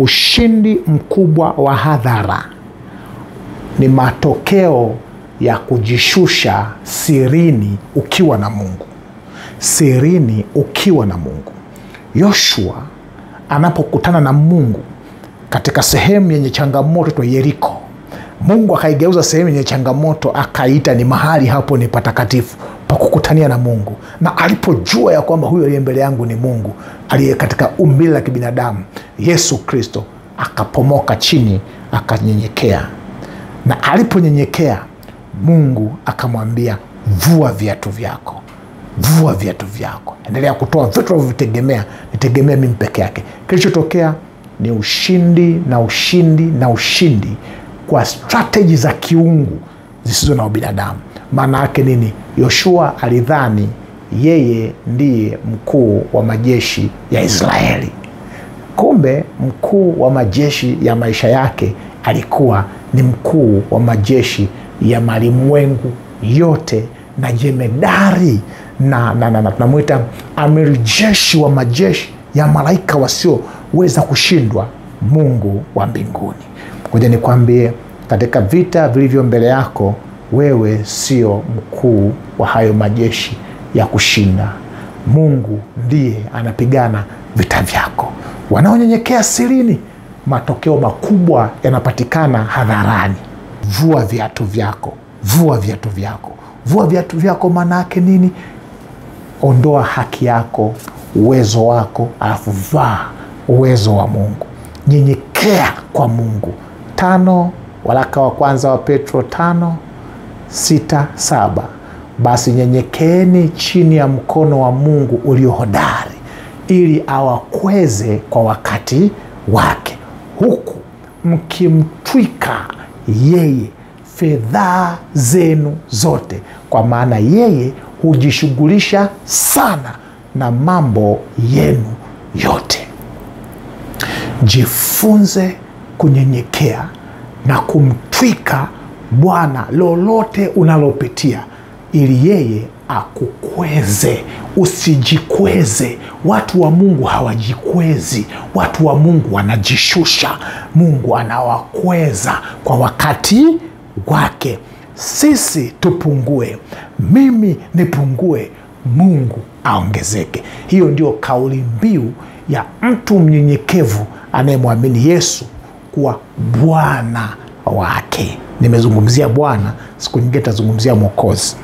Ushindi mkubwa wa hadhara ni matokeo ya kujishusha sirini ukiwa na Mungu. Sirini ukiwa na Mungu. Yoshua anapokutana na Mungu katika sehemu yenye changamoto tu Yeriko, Mungu akaigeuza sehemu yenye changamoto akaita ni mahali hapo ni patakatifu pa kukutania na Mungu. Na alipojua ya kwamba huyo aliye mbele yangu ni Mungu aliye katika umbile la kibinadamu, Yesu Kristo, akapomoka chini akanyenyekea. Na aliponyenyekea, Mungu akamwambia, vua viatu vyako. Vua viatu vyako. Endelea kutoa vitu unavyotegemea, nitegemea mimi peke yake. Kilichotokea ni ushindi na ushindi na ushindi kwa strategy za kiungu zisizo na ubinadamu. Maana yake nini? Yoshua alidhani yeye ndiye mkuu wa majeshi ya Israeli. Kumbe mkuu wa majeshi ya maisha yake alikuwa ni mkuu wa majeshi ya malimwengu yote, na jemedari na tunamuita amiri jeshi wa majeshi ya malaika wasioweza kushindwa, Mungu wa mbinguni. Ngoja nikwambie, katika vita vilivyo mbele yako, wewe sio mkuu wa hayo majeshi ya kushinda. Mungu ndiye anapigana vita vyako. Wanaonyenyekea sirini, matokeo makubwa yanapatikana hadharani. Vua viatu vyako. Vua viatu vyako. Vua viatu vyako maana yake nini? Ondoa haki yako, uwezo wako, alafu vaa uwezo wa Mungu. Nyenyekea kwa Mungu. 5 waraka wa kwanza wa Petro 5:6-7. Basi nyenyekeeni chini ya mkono wa Mungu ulio hodari, ili awakweze kwa wakati wake, huku mkimtwika yeye fedhaa zenu zote, kwa maana yeye hujishughulisha sana na mambo yenu yote. Jifunze kunyenyekea na kumtwika Bwana lolote unalopitia, ili yeye akukweze. Usijikweze. Watu wa Mungu hawajikwezi. Watu wa Mungu wanajishusha. Mungu anawakweza kwa wakati wake. Sisi tupungue, mimi nipungue, Mungu aongezeke. Hiyo ndio kauli mbiu ya mtu mnyenyekevu anayemwamini Yesu kuwa Bwana wake. Nimezungumzia Bwana, siku nyingine tazungumzia Mwokozi.